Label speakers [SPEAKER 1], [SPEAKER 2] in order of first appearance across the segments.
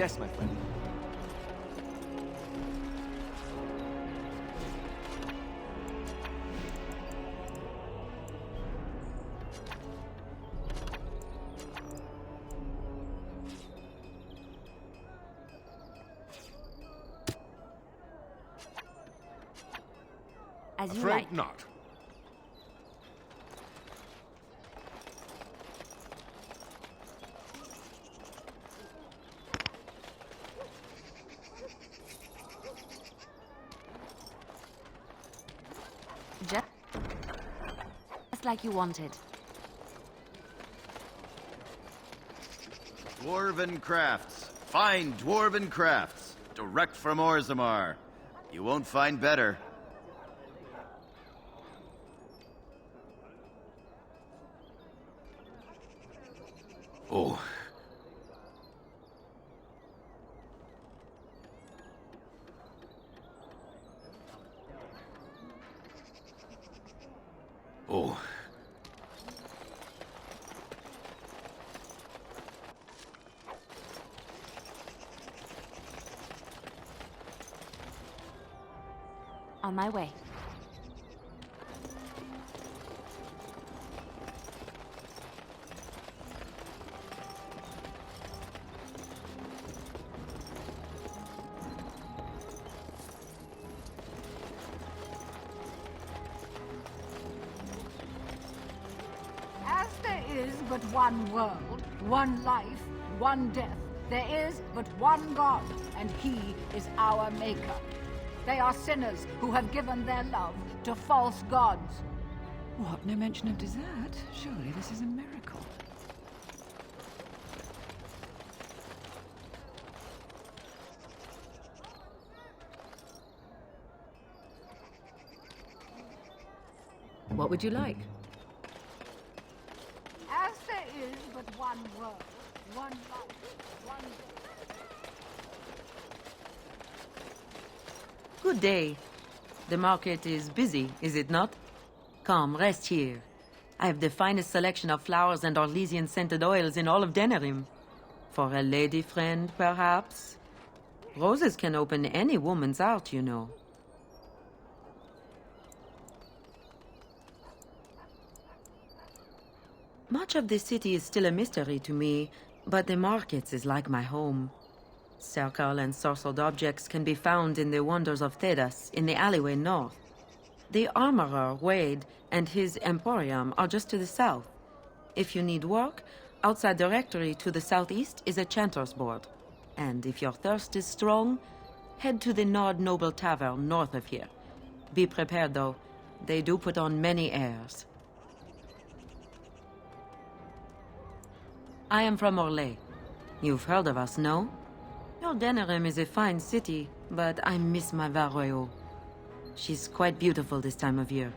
[SPEAKER 1] Yes, my friend.
[SPEAKER 2] As you
[SPEAKER 3] Afraid
[SPEAKER 2] like.
[SPEAKER 3] not.
[SPEAKER 2] Just like you wanted.
[SPEAKER 4] Dwarven crafts. Fine dwarven crafts. Direct from Orzammar. You won't find better.
[SPEAKER 3] Oh. Oh.
[SPEAKER 2] On my way.
[SPEAKER 5] As there is but one world, one life, one death, there is but one God, and He is our Maker. They are sinners who have given their love to false gods.
[SPEAKER 6] What? No mention of dessert? Surely this is a miracle. What would you like?
[SPEAKER 5] As there is but one world, one life, one death.
[SPEAKER 7] Good day. The market is busy, is it not? Come, rest here. I have the finest selection of flowers and Orlesian-scented oils in all of Denerim. For a lady friend, perhaps? Roses can open any woman's heart, you know. Much of the city is still a mystery to me, but the markets is like my home. Circle and sorcered objects can be found in the wonders of Thedas, in the alleyway north. The armorer, Wade, and his emporium are just to the south. If you need work, outside the rectory to the southeast is a chanter's board. And if your thirst is strong, head to the Nord Noble Tavern north of here. Be prepared, though. They do put on many airs. I am from Orlais. You've heard of us, no? Your Denerim is a fine city, but I miss my Varroyo. She's quite beautiful this time of year.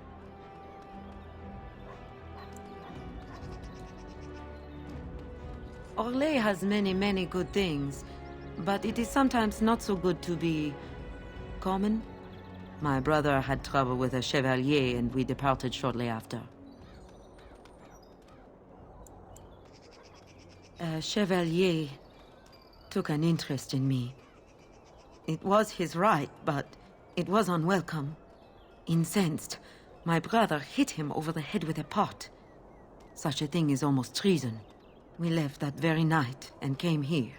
[SPEAKER 7] Orlais has many, many good things, but it is sometimes not so good to be common. My brother had trouble with a chevalier, and we departed shortly after. A chevalier took an interest in me. It was his right, but it was unwelcome. Incensed, my brother hit him over the head with a pot. Such a thing is almost treason. We left that very night and came here.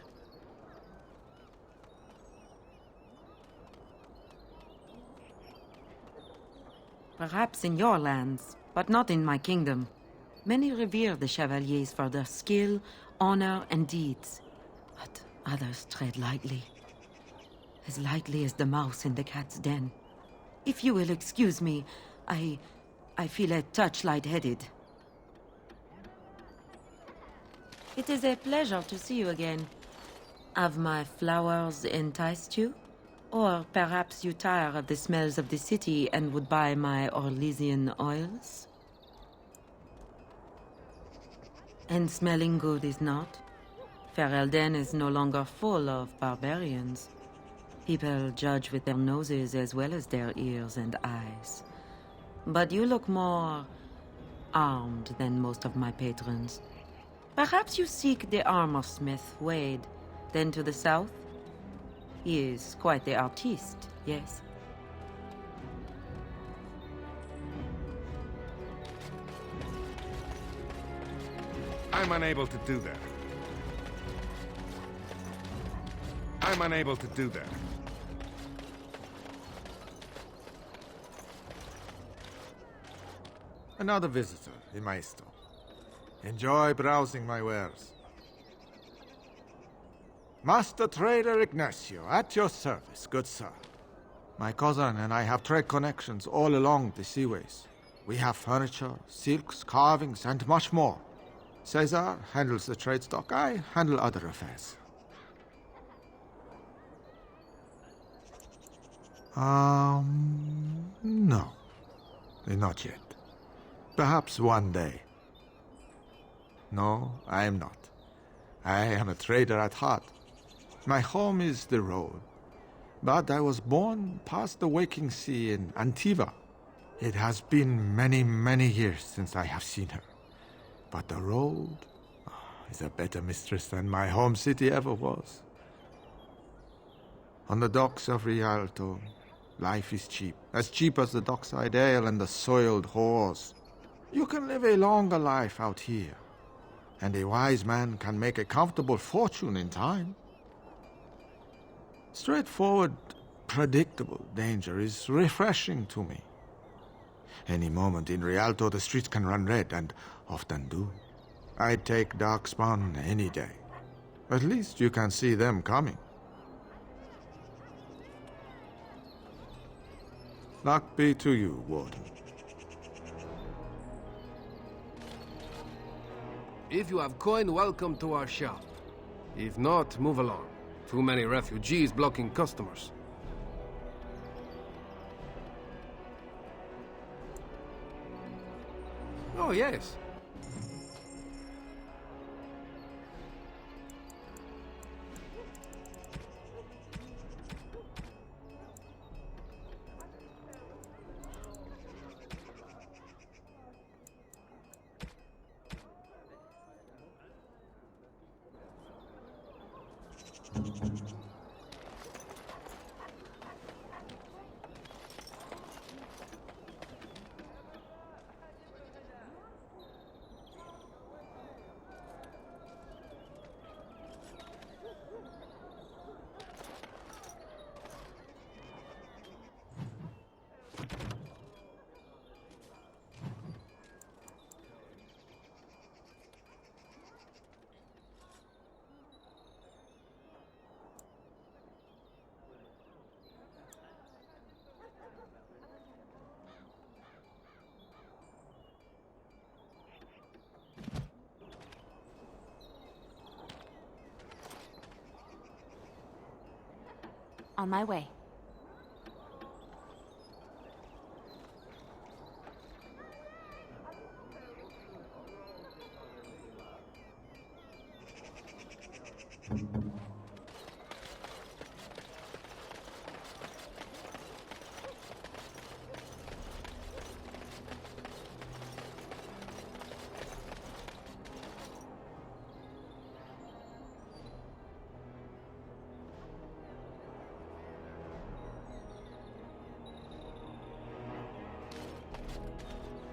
[SPEAKER 7] Perhaps in your lands, but not in my kingdom. Many revere the chevaliers for their skill, honor, and deeds. But others tread lightly. As lightly as the mouse in the cat's den. If you will excuse me, I feel a touch lightheaded. It is a pleasure to see you again. Have my flowers enticed you? Or perhaps you tire of the smells of the city and would buy my Orlesian oils? And smelling good is not? Ferelden is no longer full of barbarians. People judge with their noses as well as their ears and eyes. But you look more armed than most of my patrons. Perhaps you seek the armorsmith, Wade. Then to the south? He is quite the artiste, yes.
[SPEAKER 3] I'm unable to do that. I'm unable to do that.
[SPEAKER 1] Another visitor in my store. Enjoy browsing my wares. Master Trader Ignacio, at your service, good sir. My cousin and I have trade connections all along the seaways. We have furniture, silks, carvings, and much more. Cesar handles the trade stock, I handle other affairs. No. Not yet. Perhaps one day. No, I am not. I am a trader at heart. My home is the road. But I was born past the waking sea in Antiva. It has been many, many years since I have seen her. But the road is a better mistress than my home city ever was. On the docks of Rialto, life is cheap. As cheap as the dockside ale and the soiled whores. You can live a longer life out here. And a wise man can make a comfortable fortune in time. Straightforward, predictable danger is refreshing to me. Any moment in Rialto, the streets can run red, and often do. I'd take Darkspawn any day. At least you can see them coming. Luck be to you, Warden.
[SPEAKER 8] If you have coin, welcome to our shop. If not, move along. Too many refugees blocking customers. Oh, yes.
[SPEAKER 2] On my way.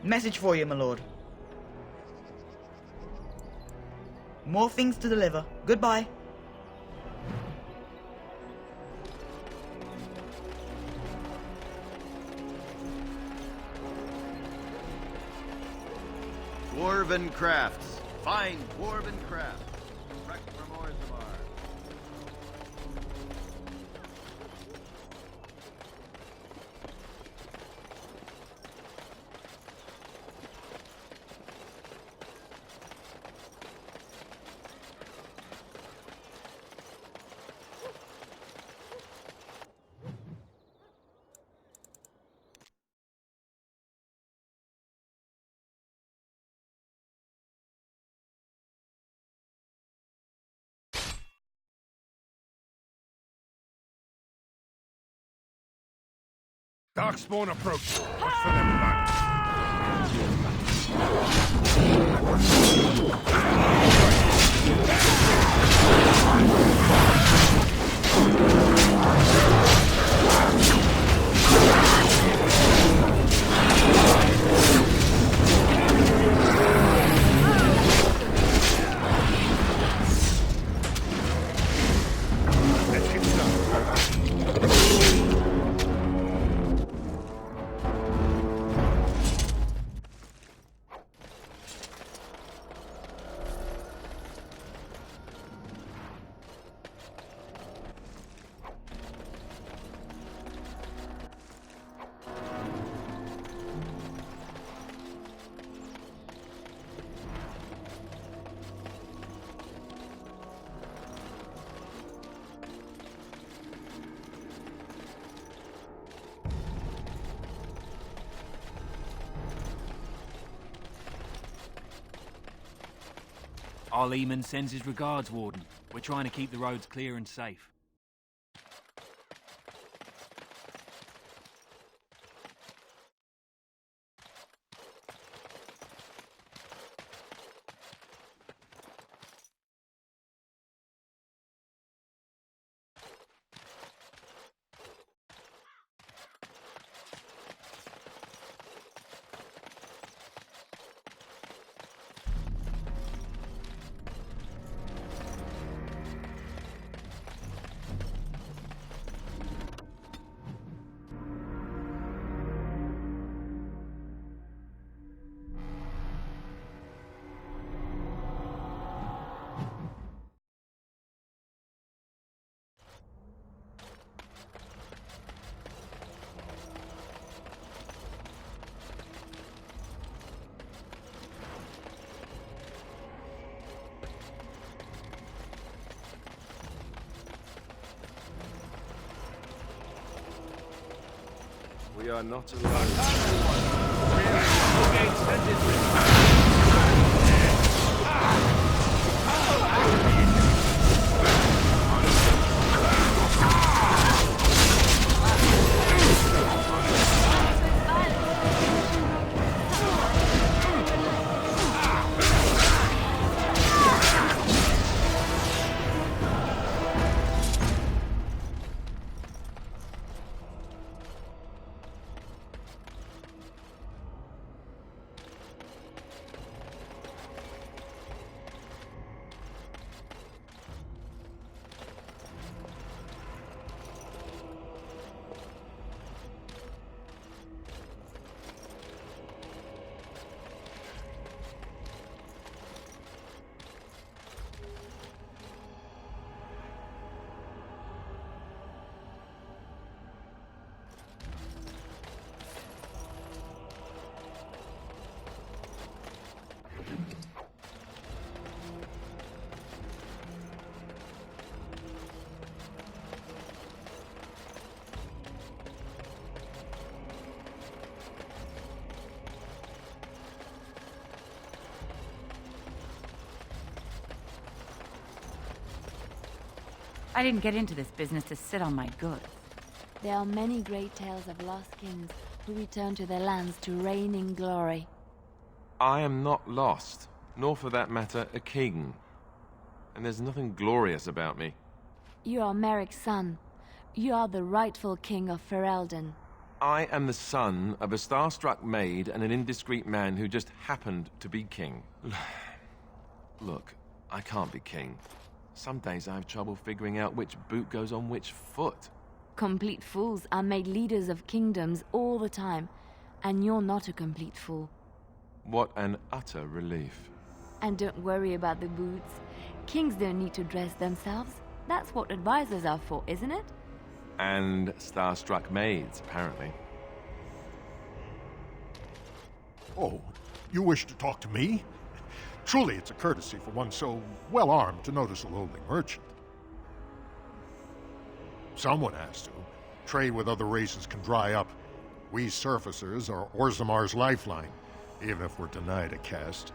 [SPEAKER 9] Message for you, my lord. More things to deliver. Goodbye.
[SPEAKER 4] Dwarven crafts. Fine dwarven crafts. Direct from Orzammar.
[SPEAKER 3] Darkspawn approach. Watch for them, Blight.
[SPEAKER 10] Our Lehman sends his regards, Warden. We're trying to keep the roads clear and safe.
[SPEAKER 3] We are not alone.
[SPEAKER 2] I didn't get into this business to sit on my goods. There are many great tales of lost kings who return to their lands to reign in glory.
[SPEAKER 11] I am not lost, nor for that matter, a king. And there's nothing glorious about me.
[SPEAKER 2] You are Merrick's son. You are the rightful king of Ferelden.
[SPEAKER 11] I am the son of a starstruck maid and an indiscreet man who just happened to be king. Look, I can't be king. Some days I have trouble figuring out which boot goes on which foot.
[SPEAKER 2] Complete fools are made leaders of kingdoms all the time, and you're not a complete fool.
[SPEAKER 11] What an utter relief.
[SPEAKER 2] And don't worry about the boots. Kings don't need to dress themselves. That's what advisors are for, isn't it?
[SPEAKER 11] And starstruck maids, apparently.
[SPEAKER 12] Oh, you wish to talk to me? Truly, it's a courtesy for one so well-armed to notice a lowly merchant. Someone has to. Trade with other races can dry up. We surfacers are Orzamar's lifeline, even if we're denied a caste.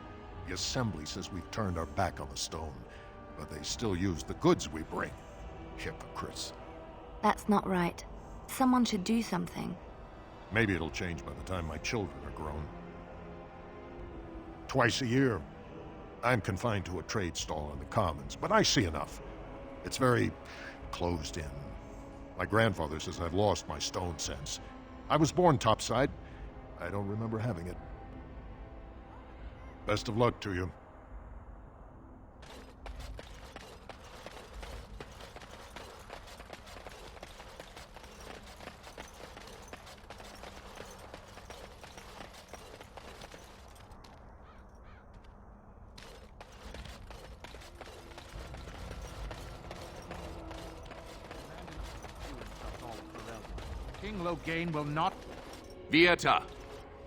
[SPEAKER 12] The Assembly says we've turned our back on the stone, but they still use the goods we bring. Hypocrites.
[SPEAKER 2] That's not right. Someone should do something.
[SPEAKER 12] Maybe it'll change by the time my children are grown. Twice a year, I'm confined to a trade stall in the Commons, but I see enough. It's very closed in. My grandfather says I've lost my stone sense. I was born topside. I don't remember having it. Best of luck to you.
[SPEAKER 13] King Loghain will not...
[SPEAKER 11] Vieta!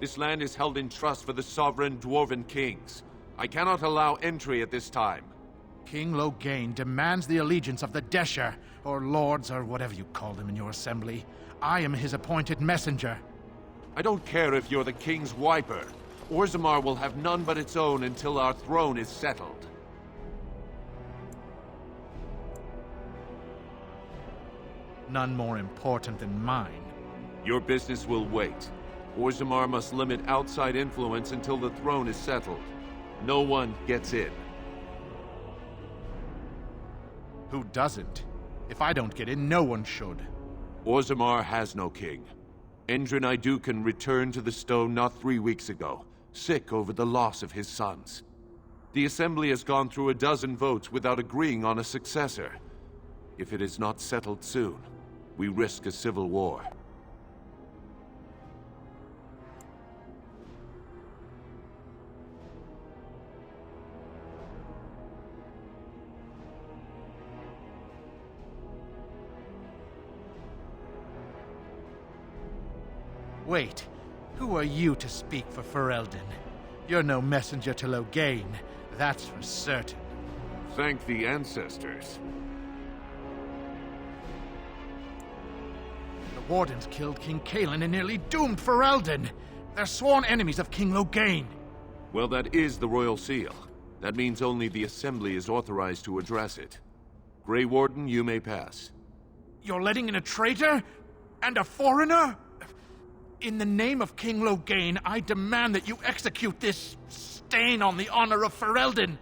[SPEAKER 11] This land is held in trust for the sovereign dwarven kings. I cannot allow entry at this time.
[SPEAKER 13] King Loghain demands the allegiance of the Desher, or lords, or whatever you call them in your assembly. I am his appointed messenger.
[SPEAKER 11] I don't care if you're the king's wiper. Orzammar will have none but its own until our throne is settled.
[SPEAKER 13] None more important than mine.
[SPEAKER 11] Your business will wait. Orzammar must limit outside influence until the throne is settled. No one gets in.
[SPEAKER 13] Who doesn't? If I don't get in, no one should.
[SPEAKER 11] Orzammar has no king. Endrin Idukan returned to the stone not 3 weeks ago, sick over the loss of his sons. The Assembly has gone through a dozen votes without agreeing on a successor. If it is not settled soon, we risk a civil war.
[SPEAKER 13] Wait, who are you to speak for Ferelden? You're no messenger to Loghain, that's for certain.
[SPEAKER 11] Thank the ancestors.
[SPEAKER 13] The Wardens killed King Cailan and nearly doomed Ferelden. They're sworn enemies of King Loghain.
[SPEAKER 11] Well, that is the Royal Seal. That means only the Assembly is authorized to address it. Gray Warden, you may pass.
[SPEAKER 13] You're letting in a traitor? And a foreigner? In the name of King Loghain, I demand that you execute this stain on the honor of Ferelden.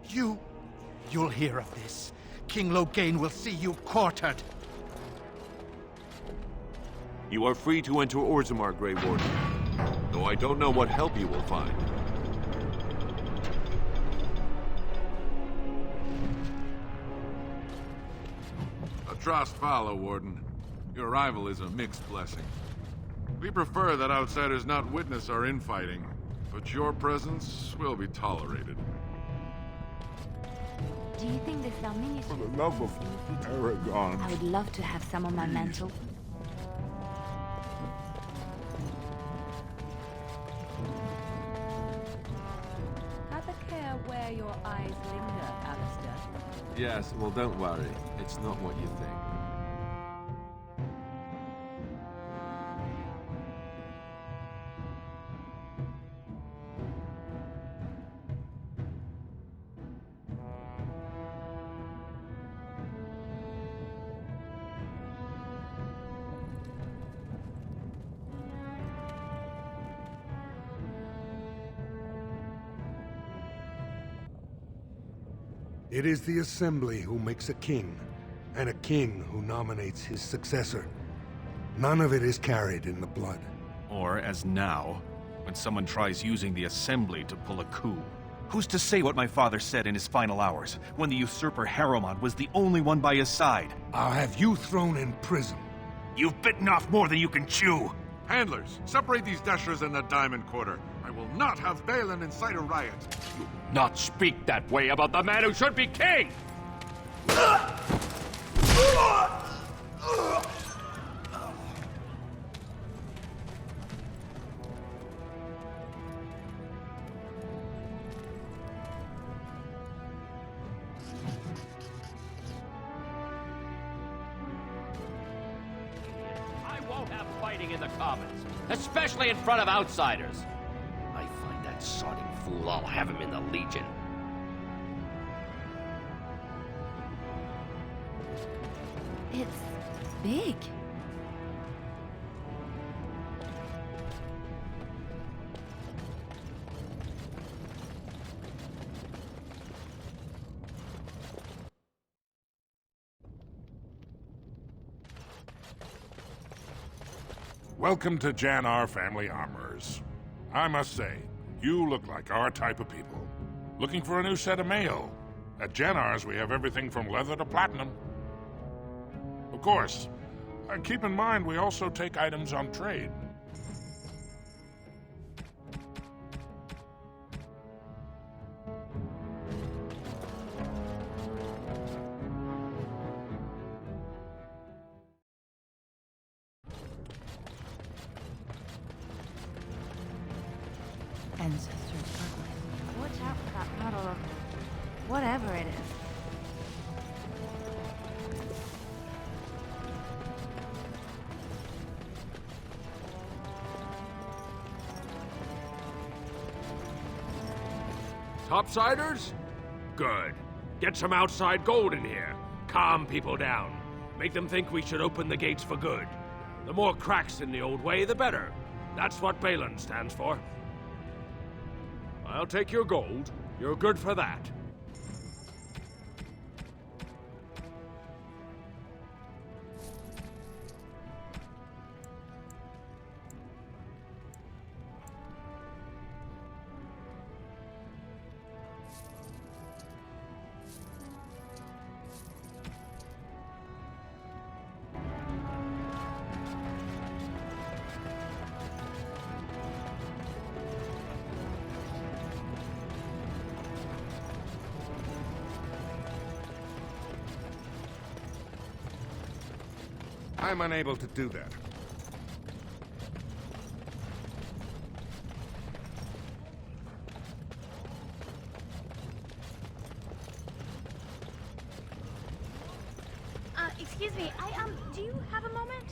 [SPEAKER 13] You'll hear of this. King Loghain will see you quartered.
[SPEAKER 11] You are free to enter Orzammar, Gray Warden. Though I don't know what help you will find.
[SPEAKER 14] Trust follow, Warden. Your arrival is a mixed blessing. We prefer that outsiders not witness our infighting, but your presence will be tolerated.
[SPEAKER 2] Do you think this Arminius...
[SPEAKER 3] For the love of Aragon.
[SPEAKER 2] I would love to have some on my mantle.
[SPEAKER 6] Have a care where your eyes linger, Alistair.
[SPEAKER 11] Yes, well, don't worry. It's not what you think.
[SPEAKER 3] It is the Assembly who makes a king, and a king who nominates his successor. None of it is carried in the blood.
[SPEAKER 15] Or, as now, when someone tries using the Assembly to pull a coup. Who's to say what my father said in his final hours, when the usurper Harrowmont was the only one by his side?
[SPEAKER 3] I'll have you thrown in prison.
[SPEAKER 15] You've bitten off more than you can chew!
[SPEAKER 14] Handlers, separate these Deshers in the Diamond Quarter. I will not have Balin incite a riot.
[SPEAKER 16] You not speak that way about the man who should be king! I won't have fighting in the Commons, especially in front of outsiders. I find that sodding fool, I'll have him in the Legion.
[SPEAKER 2] It's big.
[SPEAKER 17] Welcome to Jannar Family Armorers. I must say, you look like our type of people. Looking for a new set of mail? At Jannar's, we have everything from leather to platinum. Of course, keep in mind we also take items on trade.
[SPEAKER 2] Ancestors' bloodline. Watch out for that puddle of whatever it is.
[SPEAKER 18] Topsiders? Good. Get some outside gold in here. Calm people down. Make them think we should open the gates for good. The more cracks in the old way, the better. That's what Balin stands for. I'll take your gold. You're good for that.
[SPEAKER 17] I'm unable to do that.
[SPEAKER 19] Excuse me, do you have a moment?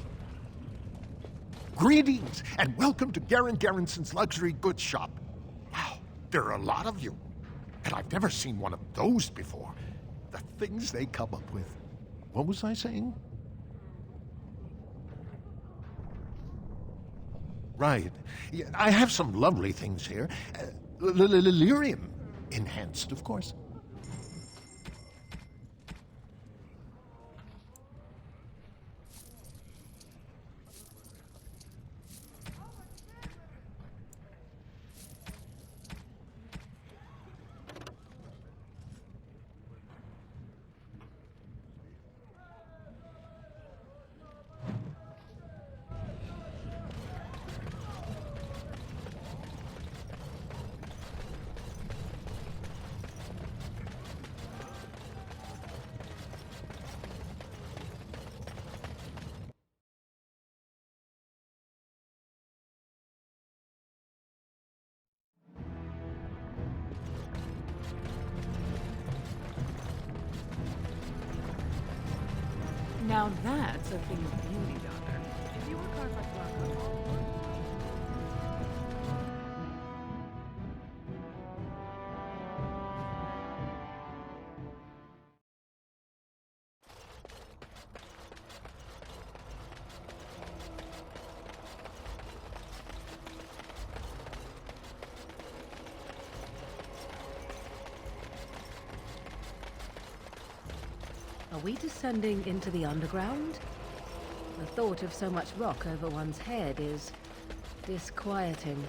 [SPEAKER 12] Greetings, and welcome to Garen Garrison's luxury goods shop. Wow, there are a lot of you. And I've never seen one of those before. The things they come up with. What was I saying? Right. Yeah, I have some lovely things here. Lyrium enhanced, of course.
[SPEAKER 6] Now that's a thing of beauty, Doctor. If you were carved like Blanco. Are we descending into the underground? The thought of so much rock over one's head is disquieting.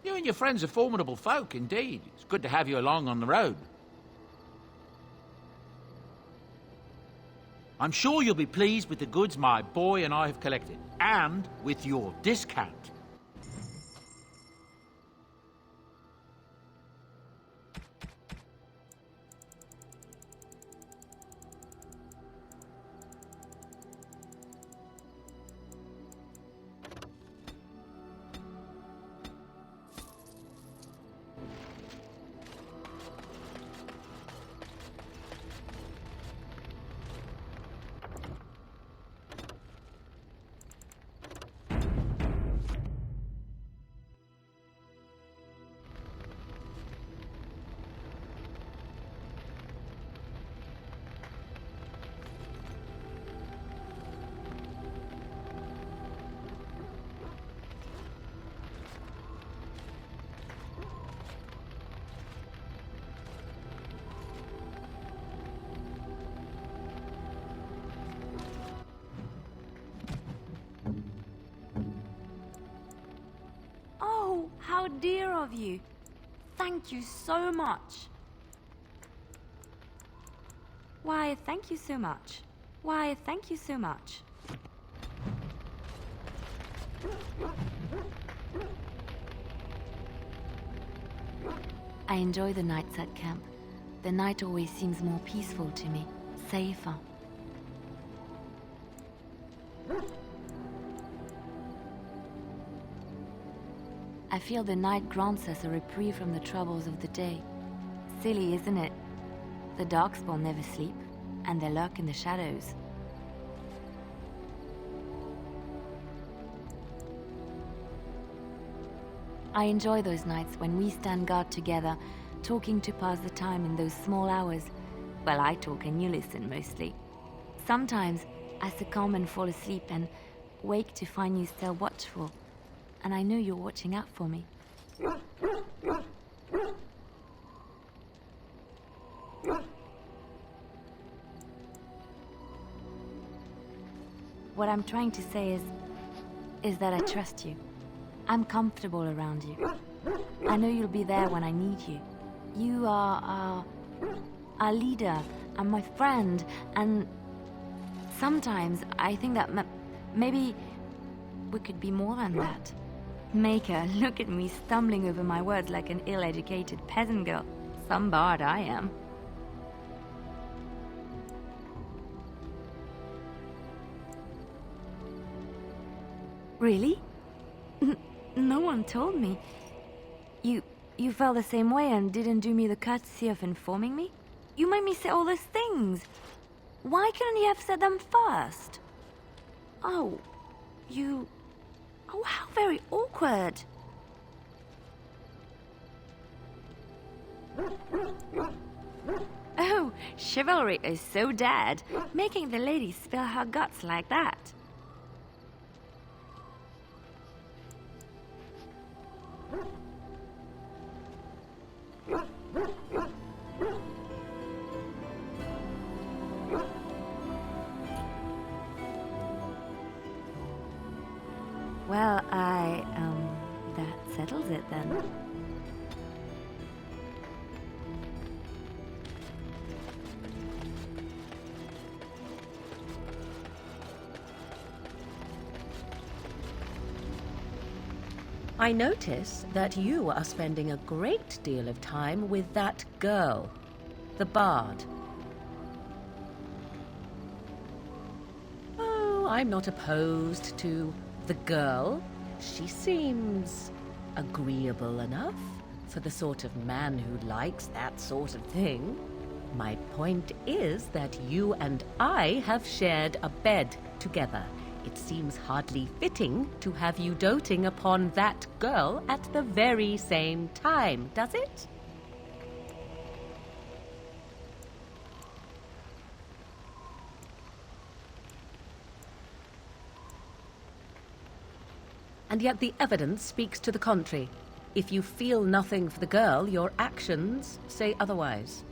[SPEAKER 13] You and your friends are formidable folk, indeed. It's good to have you along on the road. I'm sure you'll be pleased with the goods my boy and I have collected, and with your discount.
[SPEAKER 2] dear of you. Thank you so much. Why, thank you so much. Why, thank you so much. I enjoy the nights at camp. The night always seems more peaceful to me, safer. I feel the night grants us a reprieve from the troubles of the day. Silly, isn't it? The Darkspawn never sleep, and they lurk in the shadows. I enjoy those nights when we stand guard together, talking to pass the time in those small hours. Well, I talk and you listen mostly. Sometimes I succumb and fall asleep and wake to find you still watchful. And I know you're watching out for me. What I'm trying to say is that I trust you. I'm comfortable around you. I know you'll be there when I need you. You are our leader and my friend, and sometimes I think that maybe we could be more than that. Maker, look at me stumbling over my words like an ill-educated peasant girl. Some bard I am. Really? No one told me. You felt the same way and didn't do me the courtesy of informing me? You made me say all those things. Why couldn't you have said them first? Oh, how very awkward. Oh, chivalry is so dead, making the lady spill her guts like that. Well, that settles it then.
[SPEAKER 6] I notice that you are spending a great deal of time with that girl, the bard. Oh, I'm not opposed to the girl. She seems agreeable enough for the sort of man who likes that sort of thing. My point is that you and I have shared a bed together. It seems hardly fitting to have you doting upon that girl at the very same time, does it? And yet the evidence speaks to the contrary. If you feel nothing for the girl, your actions say otherwise.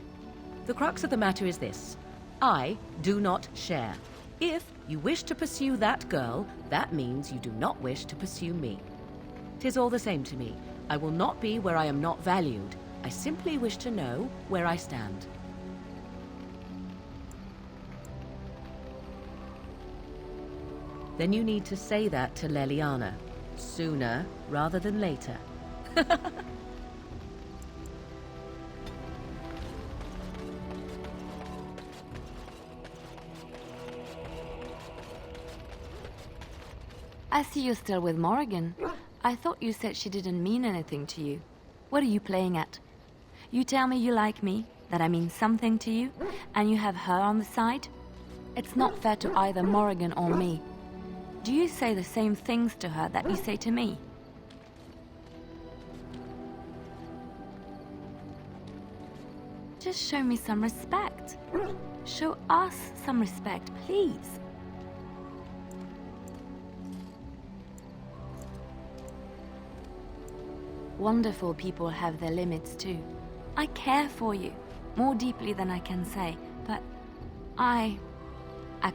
[SPEAKER 6] The crux of the matter is this: I do not share. If you wish to pursue that girl, that means you do not wish to pursue me. 'Tis all the same to me. I will not be where I am not valued. I simply wish to know where I stand. Then you need to say that to Leliana. Sooner rather than later.
[SPEAKER 2] I see you're still with Morrigan. I thought you said she didn't mean anything to you. What are you playing at? You tell me you like me, that I mean something to you, and you have her on the side? It's not fair to either Morrigan or me. Do you say the same things to her that you say to me? Just show me some respect. Show us some respect, please. Wonderful people have their limits too. I care for you, more deeply than I can say, but I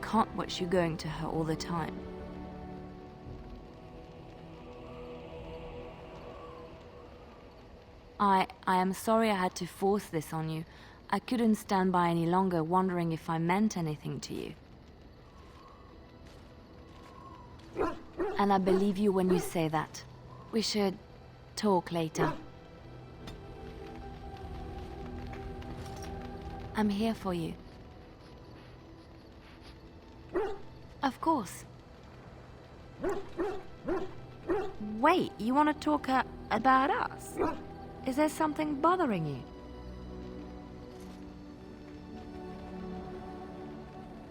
[SPEAKER 2] can't watch you going to her all the time. I am sorry I had to force this on you. I couldn't stand by any longer wondering if I meant anything to you. And I believe you when you say that. We should talk later. I'm here for you. Of course. Wait, you want to talk about us? Is there something bothering you?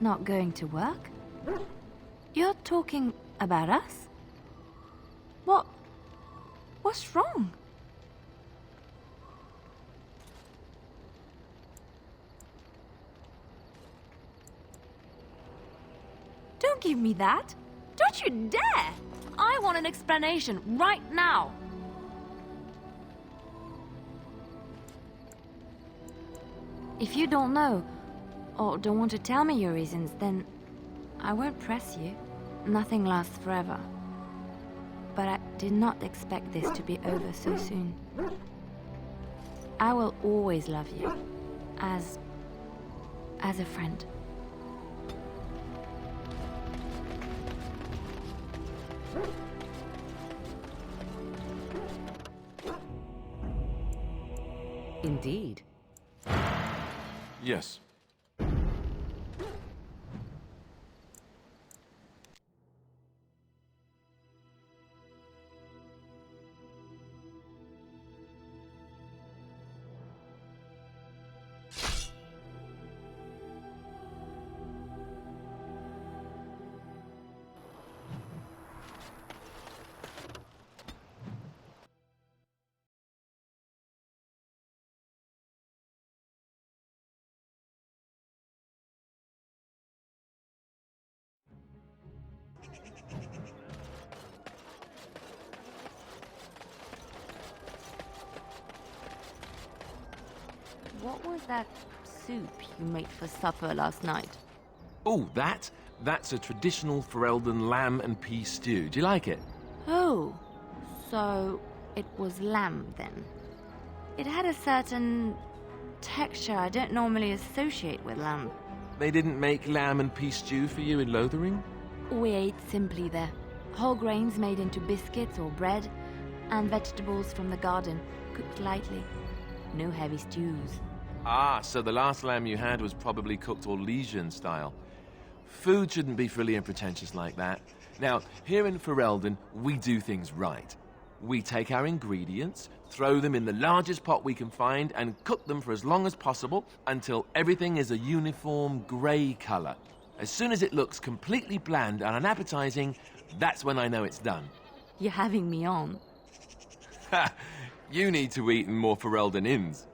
[SPEAKER 2] Not going to work? You're talking about us? What's wrong? Don't give me that! Don't you dare! I want an explanation right now! If you don't know, or don't want to tell me your reasons, then I won't press you. Nothing lasts forever. But I did not expect this to be over so soon. I will always love you, as a friend.
[SPEAKER 6] Indeed.
[SPEAKER 11] Yes.
[SPEAKER 2] What was that soup you made for supper last night?
[SPEAKER 11] Oh, that's a traditional Ferelden lamb and pea stew. Do you like it?
[SPEAKER 2] Oh, so it was lamb then. It had a certain texture I don't normally associate with lamb.
[SPEAKER 11] They didn't make lamb and pea stew for you in Lothering?
[SPEAKER 2] We ate simply there. Whole grains made into biscuits or bread, and vegetables from the garden, cooked lightly. No heavy stews.
[SPEAKER 11] Ah, so the last lamb you had was probably cooked Orlesian style. Food shouldn't be frilly and pretentious like that. Now, here in Ferelden, we do things right. We take our ingredients, throw them in the largest pot we can find, and cook them for as long as possible until everything is a uniform grey colour. As soon as it looks completely bland and unappetizing, that's when I know it's done.
[SPEAKER 2] You're having me on.
[SPEAKER 11] Ha! You need to eat in more Ferelden inns.